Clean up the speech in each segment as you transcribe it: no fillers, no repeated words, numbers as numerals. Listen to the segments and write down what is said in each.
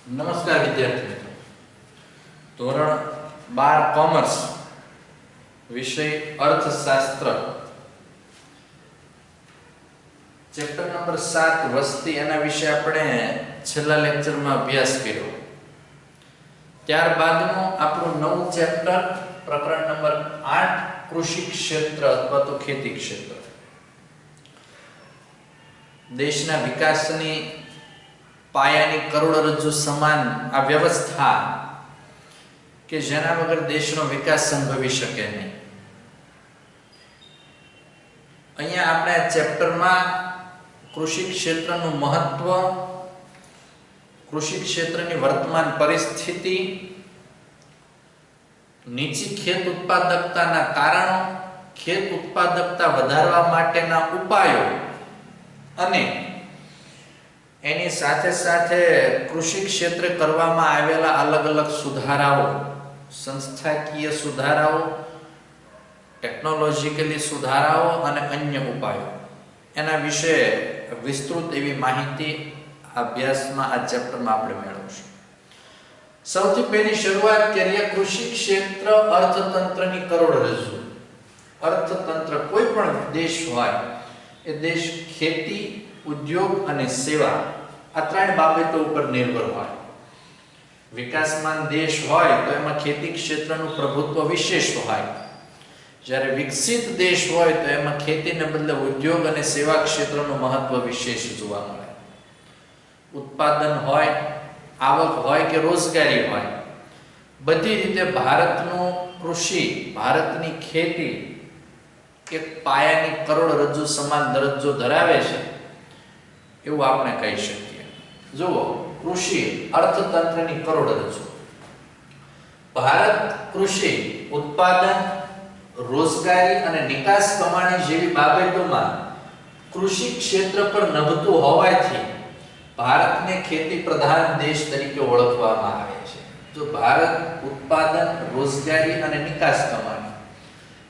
નમસ્કાર વિદ્યાર્થી મિત્રો, ધોરણ 12 કોમર્સ વિષય અર્થશાસ્ત્ર ચેપ્ટર નંબર 7 વસ્તી એના વિશે આપણે છેલ્લા લેક્ચરમાં અભ્યાસ કર્યો. ત્યારબાદનું આપણું નવું ચેપ્ટર પ્રકરણ નંબર 8 કૃષિ ક્ષેત્ર અથવા તો ખેતી ક્ષેત્ર. દેશના વિકાસની પાયાની કરોડરજ્જુ સમાન આ વ્યવસ્થા કે જેના વગર દેશનો વિકાસ સંભવી શકે નહીં. અહીંયા આપણે આ ચેપ્ટરમાં કૃષિ ક્ષેત્રનું મહત્વ, કૃષિ ક્ષેત્રની વર્તમાન પરિસ્થિતિ, નીચી ખેત ઉત્પાદકતાના કારણો, ખેત ઉત્પાદકતા વધારવા માટેના ઉપાયો અને એની સાથે સાથે કૃષિ ક્ષેત્રે કરવામાં આવેલા અલગ અલગ સુધારાઓ, સંસ્થાકીય સુધારાઓ, ટેકનોલોજીકલી સુધારાઓ અને અન્ય ઉપાયો એના વિશે વિસ્તૃત એવી માહિતી અભ્યાસમાં આ ચેપ્ટરમાં આપણે મેળવીશું. સૌથી પહેલી શરૂઆત કરીએ કૃષિ ક્ષેત્ર અર્થતંત્રની કરોડરજ્જુ. અર્થતંત્ર કોઈ પણ દેશ હોય એ દેશ ખેતી, ઉદ્યોગ અને સેવા આ ત્રણ બાબતો ઉપર નિર્ભર હોય. વિકાસમાન દેશ હોય તો એમાં ખેતી ક્ષેત્રનું પ્રભુત્વ વિશેષ હોય, જ્યારે વિકસિત દેશ હોય તો એમાં ખેતીને બદલે ઉદ્યોગ અને સેવા ક્ષેત્રનું મહત્વ વિશેષ જોવા મળે. ઉત્પાદન હોય, આવક હોય કે રોજગારી હોય, બધી રીતે ભારતનું કૃષિ, ભારતની ખેતી એક પાયાની કરોડરજ્જુ સમાન દરજ્જો ધરાવે છે એવું આપણે કહી શકીએ. જુઓ, કૃષિ અર્થતંત્રની કરોડરજ્જુ. ભારત કૃષિ, ઉત્પાદન, રોજગારી અને નિકાસ કમાણી જેવી બાબતોમાં કૃષિ ક્ષેત્ર પર નભતું હોવાથી ભારતને ખેતી પ્રધાન દેશ તરીકે ઓળખવામાં આવે છે. જો ભારત ઉત્પાદન, રોજગારી અને નિકાસ કમાણી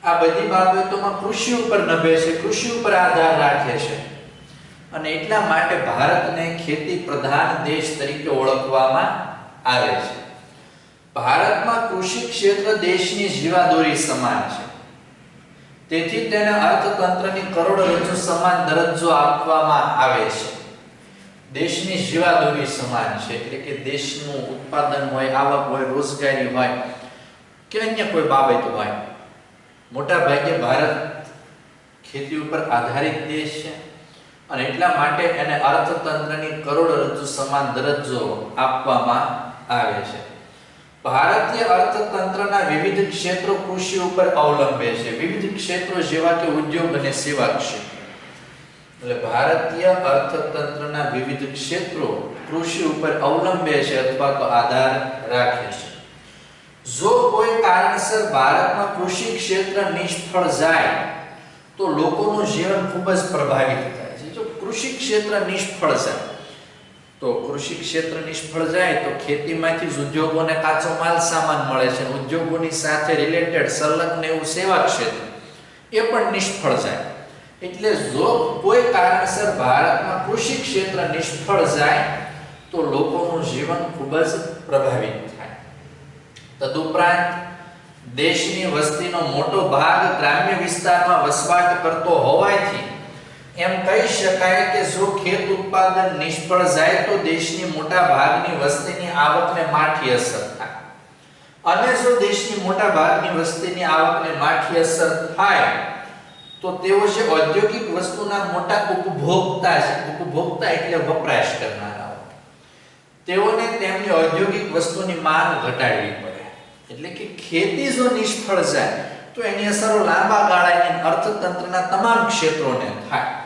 આ બધી બાબતોમાં કૃષિ ઉપર નભે છે, કૃષિ ઉપર આધાર રાખે છે અને એટલા માટે ભારતને ખેતી પ્રધાન દેશ તરીકે ઓળખવામાં આવે છે. ભારતમાં કૃષિ ક્ષેત્ર દેશની જીવાદોરી સમાન છે, તેથી તેને અર્થતંત્રની કરોડરજ્જુ સમાન દરજ્જો આપવામાં આવે છે. દેશની જીવાદોરી સમાન છે એટલે કે દેશનું ઉત્પાદન હોય, આવક હોય, રોજગારી હોય કે અન્ય કોઈ બાબત હોય, મોટા ભાગે ભારત ખેતી ઉપર આધારિત દેશ છે અને એટલા માટે એને અર્થતંત્રની કરોડરજ્જુ સમાન દરજ્જો આપવામાં આવે છે. ભારતીય અર્થતંત્રના વિવિધ ક્ષેત્રો કૃષિ ઉપર અવલંબે છે. વિવિધ ક્ષેત્રો જેવા કે ઉદ્યોગ અને સેવા ક્ષેત્ર. એટલે ભારતીય અર્થતંત્રના વિવિધ ક્ષેત્રો કૃષિ ઉપર અવલંબે છે અથવા તો આધાર રાખે છે. જો કોઈ કારણસર ભારતમાં કૃષિ ક્ષેત્ર નિષ્ફળ જાય તો લોકોનું જીવન ખૂબ જ પ્રભાવિત થાય છે. જો કૃષિ ક્ષેત્ર નિષ્ફળ જાય તો ખેતીમાંથી જ ઉદ્યોગોને કાચો માલ સામાન મળે છે. ઉદ્યોગોની સાથે રિલેટેડ સંલગ્ન એવું સેવા ક્ષેત્ર એ પણ નિષ્ફળ જાય. એટલે જો કોઈ કારણસર ભારતમાં કૃષિ ક્ષેત્ર નિષ્ફળ જાય તો લોકોનું જીવન ખૂબ જ પ્રભાવિત થાય. તદુપરાંત દેશની વસ્તીનો મોટો ભાગ ગ્રામ્ય વિસ્તારમાં વસવાટ કરતો હોવાથી એમ કહી શકાય કે જો ખેત ઉત્પાદન નિષ્ફળ જાય તો દેશની મોટા ભાગની વસ્તીની આવકને માઠી અસર થાય. અને જો દેશની મોટા ભાગની વસ્તીની આવકને માઠી અસર થાય તો તેઓ જે ઔદ્યોગિક વસ્તુના મોટા ઉપભોક્તા છે, ઉપભોક્તા એટલે વપરાશ કરનારાઓ, તેઓને તેમની ઔદ્યોગિક વસ્તુની માંગ ઘટાડવી પડે. એટલે કે ખેતી જો નિષ્ફળ જાય તો એની અસરો લાંબા ગાળાની અર્થતંત્રના તમામ ક્ષેત્રોને થાય.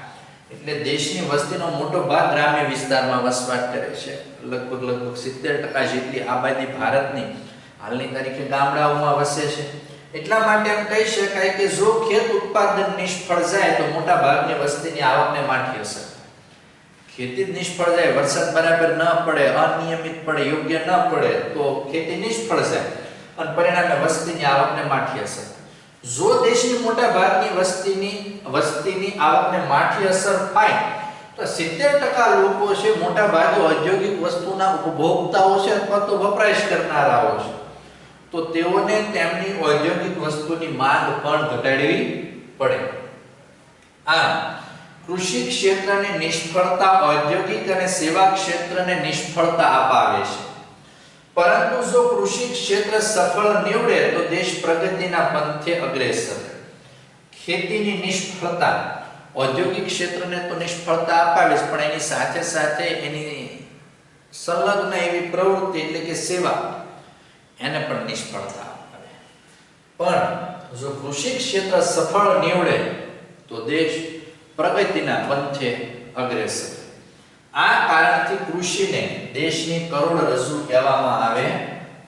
એટલે દેશની વસ્તીનો મોટો ભાગ ગ્રામ્ય વિસ્તારમાં વસવાટ કરે છે. લગભગ 70% જેટલી આબાદી ભારતની હાલની તારીખે ગામડાઓમાં વસે છે. એટલા માટે એમ કહી શકાય કે જો ખેત ઉત્પાદન નિષ્ફળ જાય તો મોટા ભાગની વસ્તીની આવકને માઠી અસર થાય. ખેતી નિષ્ફળ જાય, વરસાદ બરાબર ન પડે, અનિયમિત પડે, યોગ્ય ન પડે તો ખેતી નિષ્ફળ જાય અને પરિણામે વસ્તીની આવકને માઠી અસર. જો દેશની મોટા ભાગની વસ્તીની આવકને માઠી અસર થાય તો 70% લોકો છે મોટા ભાગે ઔદ્યોગિક વસ્તુના ઉપભોક્તાઓ છે અથવા તો વપરાશ કરનારાઓ છે. તો તેઓને તેમની ઔદ્યોગિક વસ્તુની માંગ પણ ઘટાડવી પડે. આમ કૃષિ ક્ષેત્રની નિષ્ફળતા ઔદ્યોગિક અને સેવા ક્ષેત્રને નિષ્ફળતા અપાવે છે. પરંતુ જો કૃષિ ક્ષેત્ર સફળ નીવડે તો દેશ પ્રગતિના પંથે અગ્રેસર. ખેતીની નિષ્ફળતા ઔદ્યોગિક ક્ષેત્રને તો નિષ્ફળતા અપાવે છે, પણ એની સાથે સાથે એની સંલગ્ન એવી પ્રવૃત્તિ એટલે કે સેવા એને પણ નિષ્ફળતા અપાવે. પણ જો કૃષિ ક્ષેત્ર સફળ નીવડે તો દેશ પ્રગતિના પંથે અગ્રેસર. આ કારણથી કૃષિને દેશની કરોડરજ્જુ કહેવામાં આવે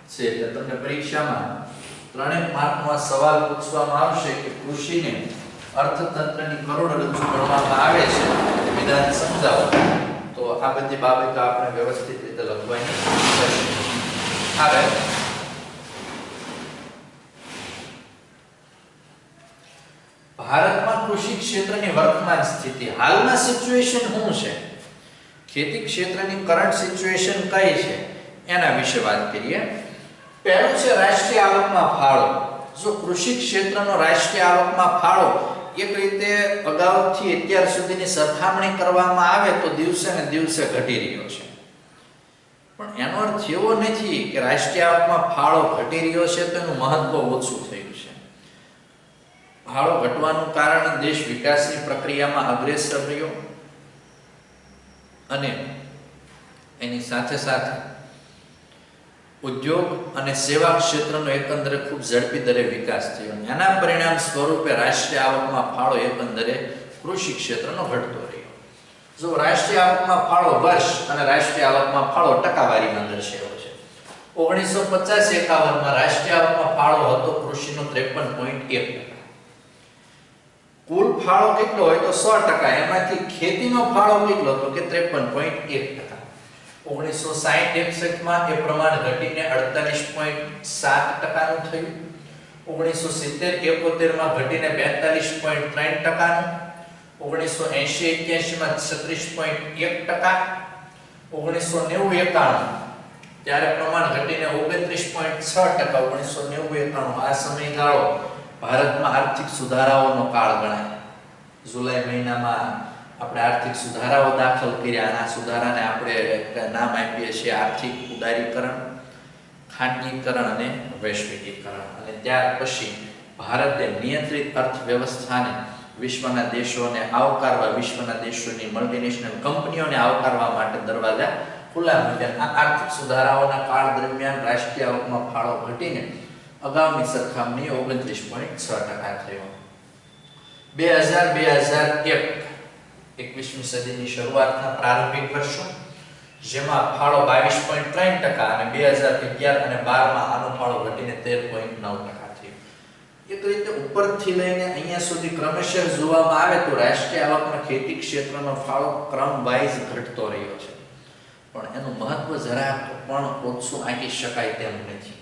છે. એટલે તમને પરીક્ષામાં 3 માર્કનો સવાલ પૂછવામાં આવશે કે કૃષિને અર્થતંત્રની કરોડરજ્જુ ગણવામાં આવે છે, વિધાન સમજાવો. તો આ બધી બાબતો આપણે વ્યવસ્થિત રીતે લખવાની રહેશે. હવે ભારતમાં કૃષિ ક્ષેત્રની વર્તમાન સ્થિતિ, હાલના સિચ્યુએશન શું છે, ખેતી ક્ષેત્રની કરંટ સિચ્યુએશન કઈ છે એના વિશે વાત કરીએ. પહેલું છે રાષ્ટ્રીય આવકમાં ફાળો. જો કૃષિ ક્ષેત્રનો રાષ્ટ્રીય આવકમાં ફાળો એક રીતે અગાઉથી અત્યાર સુધીની સરખામણી કરવામાં આવે તો દિવસે ને દિવસે ઘટી રહ્યો છે. પણ એનો અર્થ એવો નથી કે રાષ્ટ્રીય આવકમાં ફાળો ઘટી રહ્યો છે તો એનું મહત્વ ઓછું થયું છે. ફાળો ઘટવાનું કારણ દેશ વિકાસની પ્રક્રિયામાં અગ્રેસર રહ્યો અને એની સાથે સાથે ઉદ્યોગ અને સેવા ક્ષેત્રનો એકંદરે ખૂબ ઝડપી દરે વિકાસ થયો. એના પરિણામ સ્વરૂપે રાષ્ટ્રીય આવકમાં ફાળો એકંદરે કૃષિ ક્ષેત્રનો ઘટતો રહ્યો. જો રાષ્ટ્રીય આવકમાં ફાળો વર્ષ અને રાષ્ટ્રીય આવકમાં ફાળો ટકાવારીમાં દર્શાવ્યો છે. 1950-51માં રાષ્ટ્રીય આવકમાં ફાળો હતો કૃષિનો 53.1%. કુલ ફાળો કેટલો હોય તો 100%, એમાંથી ખેતીનો ફાળો કેટલો હતો કે 53.1%. 1960-61માં એ પ્રમાણ ઘટીને 48.7%નું થયું. 1970-71માં ઘટીને 42.3%નું. 1980-81માં 36.1%. 1990-91 ત્યારે પ્રમાણ ઘટીને 29.6%. 1990-91 આ સમયગાળો ભારતમાં આર્થિક સુધારાઓનો કાળ ગણાય. જુલાઈ મહિનામાં આપણે આર્થિક સુધારાઓ દાખલ કર્યા. આ સુધારાને આપણે નામ આપીએ છીએ આર્થિક ઉદારીકરણ, ખાનગીકરણ અને વૈશ્વિકીકરણ. અને ત્યાર પછી ભારતે નિયંત્રિત અર્થવ્યવસ્થાને વિશ્વના દેશોને આવકારવા, વિશ્વના દેશોની મલ્ટીનેશનલ કંપનીઓને આવકારવા માટે દરવાજા ખુલ્લા મૂક્યા. આ આર્થિક સુધારાઓના કાળ દરમિયાન રાષ્ટ્રીય આવકમાં ફાળો ઘટીને અગાઉની સરખામણીએ 29.6% થયો. 2000-2001 21મી સદીની શરૂઆતના પ્રારંભિક વર્ષો જેમાં ફાળો 22.3% અને 2011 અને 12માં આનો ફાળો ઘટીને 13.9% થયો. એક રીતે ઉપરથી લઈને અહીંયા સુધી ક્રમશઃ જોવામાં આવે તો રાષ્ટ્રીય આવકમાં ખેતી ક્ષેત્રનો ફાળો ક્રમ વાઇઝ ઘટતો રહ્યો છે, પણ એનું મહત્વ જરા પણ ઓછું આંકી શકાય તેમ નથી.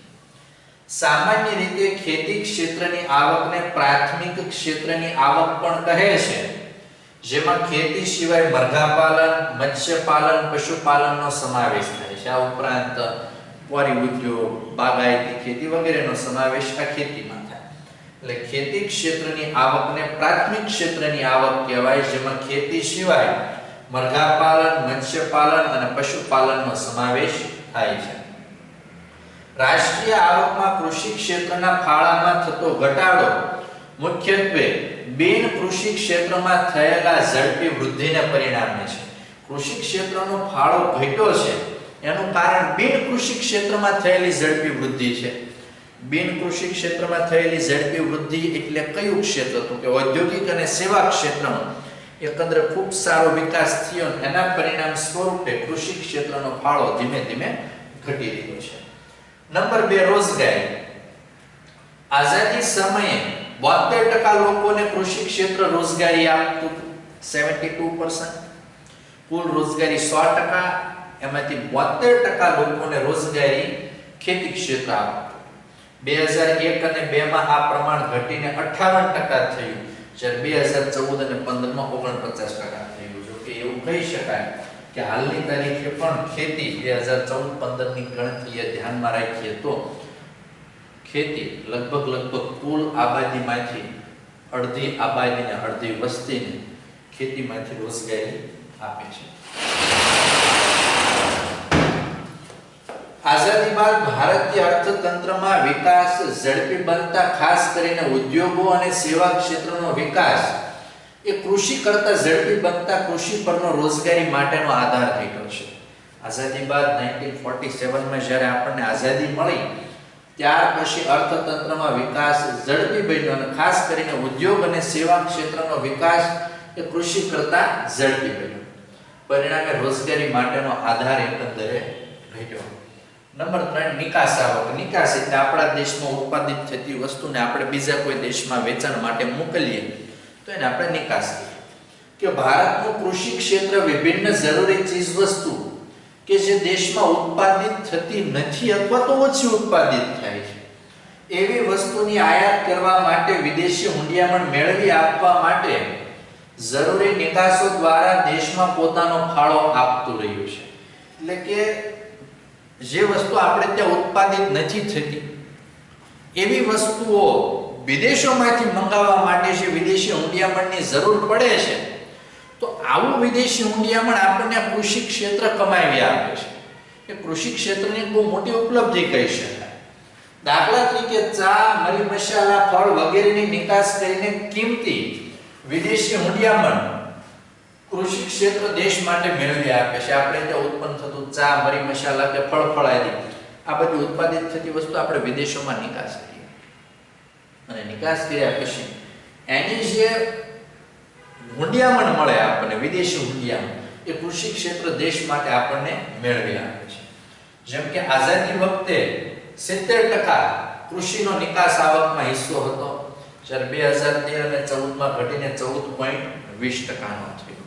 સામાન્ય રીતે ખેતી ક્ષેત્રની આવકને પ્રાથમિક ક્ષેત્રની આવક પણ કહે છે, જેમાં ખેતી સિવાય મરઘાપાલન, મત્સ્યપાલન, પશુપાલનનો સમાવેશ થાય છે. આ ઉપરાંત પોરી ઉદ્યોગ, બાગાયતી ખેતી વગેરેનો સમાવેશ આ ખેતીમાં થાય. એટલે ખેતી ક્ષેત્રની આવકને પ્રાથમિક ક્ષેત્રની આવક કહેવાય, જેમાં ખેતી સિવાય મરઘાપાલન, મત્સ્યપાલન અને પશુપાલનનો સમાવેશ થાય છે. રાષ્ટ્રીય આવકમાં કૃષિ ક્ષેત્રના ફાળામાં થતો ઘટાડો મુખ્યત્વે બિન કૃષિ ક્ષેત્રમાં થયેલા ઝડપી વૃદ્ધિને પરિણામે છે. કૃષિ ક્ષેત્રનો ફાળો ઘટ્યો છે એનું કારણ બિન કૃષિ ક્ષેત્રમાં થયેલી ઝડપી વૃદ્ધિ છે. બિન કૃષિ ક્ષેત્રમાં થયેલી ઝડપી વૃદ્ધિ એટલે કયું ક્ષેત્ર? તો કે ઔદ્યોગિક અને સેવા ક્ષેત્રનો એકંદરે ખૂબ સારો વિકાસ થયો. એના પરિણામ સ્વરૂપે કૃષિ ક્ષેત્રનો ફાળો ધીમે ધીમે ઘટી રહ્યો છે. નંબર 2, રોજગારી. આઝાદી સમયે 72% લોકોને કૃષિ ક્ષેત્ર રોજગારી આપતું, 72%. કુલ રોજગારી 100%, એમાંથી 72% લોકોને રોજગારી ખેતી ક્ષેત્ર આપતું. 2001 અને 2માં આ પ્રમાણ ઘટીને 58% થયું, જ્યારે 2014 અને 15માં 49% થયું. જો કે એવું કહી શકાય કે હાલની તારીખે પણ ખેતી 2014-15 ની ગણતરીએ ધ્યાનમાં રાખીએ તો ખેતી લગભગ કુલ આબાદીમાંથી અડધી આબાદીને અડધી વસ્તીને ખેતીમાંથી રોજગારી આપે છે. આઝાદી બાદ ભારતીય અર્થતંત્રમાં વિકાસ ઝડપી બનતા ખાસ કરીને ઉદ્યોગો અને સેવા ક્ષેત્રનો વિકાસ એ કૃષિ કરતા ઝડપી બનતા કૃષિ પરનો રોજગારી માટેનો આધાર થયો છે. આઝાદી બાદ 1947 માં જ્યારે આપણને આઝાદી મળી ત્યાર પછી અર્થતંત્રમાં વિકાસ ઝડપી બન્યો અને ખાસ કરીને ઉદ્યોગ અને સેવા ક્ષેત્રનો વિકાસ એ કૃષિ કરતા ઝડપી બન્યો. પરિણામે રોજગારી માટેનો આધાર એકંદરે ઘટ્યો. નંબર 3 નિકાસ આવક. નિકાસ એટલે આપણા દેશમાં ઉત્પાદિત થતી વસ્તુને આપણે બીજા કોઈ દેશમાં વેચાણ માટે મોકલીએ તો એને આપણે નિકાસ કહીએ. કે ભારતનું કૃષિ ક્ષેત્ર વિભિન્ન જરૂરી ચીજવસ્તુ કે જે દેશમાં ઉત્પાદિત થતી નથી અથવા તો ઓછી ઉત્પાદિત થાય છે એવી વસ્તુની આયાત કરવા માટે વિદેશી હુંડિયામણ મેળવી આપવા માટે જરૂરી નિકાસો દ્વારા દેશમાં પોતાનો ફાળો આપતું રહ્યું છે. એટલે કે જે વસ્તુ આપણે ત્યાં ઉત્પાદિત નથી થતી એવી વસ્તુઓ વિદેશોમાંથી મંગાવવા માટે જે વિદેશી હુંડિયામણની જરૂર પડે છે તો આવું વિદેશી હુંડિયામણ આપણને કૃષિ ક્ષેત્ર કમાવી આપે છે. એ કૃષિ ક્ષેત્રની બહુ મોટી ઉપલબ્ધિ કહી શકાય. દાખલા તરીકે ચા, મરી મસાલા, ફળ વગેરેની નિકાસ કરીને કિંમતી વિદેશી હુંડિયામણ કૃષિ ક્ષેત્ર દેશ માટે મેળવી આપે છે. આપણે ત્યાં ઉત્પન્ન થતું ચા, મરી મસાલા કે ફળ ફળાદી આ બધી ઉત્પાદિત થતી વસ્તુ આપણે વિદેશોમાં નિકાસ કરીએ અને નિકાસ કર્યા પછી એની જે હુંડિયામણ મળે આપણને વિદેશી હુંડિયામણ એ કૃષિ ક્ષેત્ર દેશ માટે આપણને મેળવી આપે છે. જેમ કે આઝાદી વખતે 70% કૃષિનો નિકાસ આવકમાં હિસ્સો હતો જ્યારે 2013 અને 14 માં ઘટીને 14.20% થયો.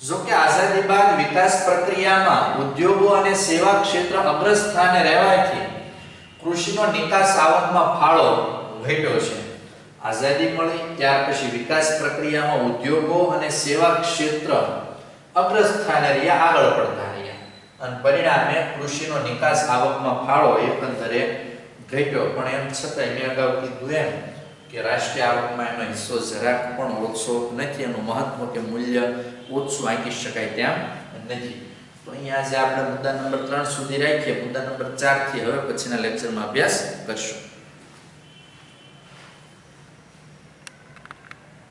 જો કે આઝાદી બાદ વિકાસ પ્રક્રિયામાં ઉદ્યોગો અને સેવા ક્ષેત્ર અગ્રસ્થાને રહેવાથી કૃષિનો નિકાસ આવકમાં ફાળો ઘટ્યો છે. આઝાદી મળી ત્યાર પછી વિકાસ પ્રક્રિયામાં ઉદ્યોગો અને સેવા ક્ષેત્ર અગ્રસ્થાને રહ્યા, આગળ પડતા રહ્યા અને પરિણામે કૃષિનો નિકાસ આવકમાં ફાળો એકંદરે ઘટ્યો. પણ એમ છતાં મેં અગાઉ કીધું એમ કે રાષ્ટ્રીય આવકમાં એનો હિસ્સો જરાક પણ ઓછો નથી, એનું મહત્વ કે મૂલ્ય ઓછું આંકી શકાય તેમ નથી. તો અહીંયા આજે આપણે મુદ્દા નંબર 3 સુધી રાખીએ. મુદ્દા નંબર 4 થી હવે પછીના લેક્ચરમાં અભ્યાસ કરશું.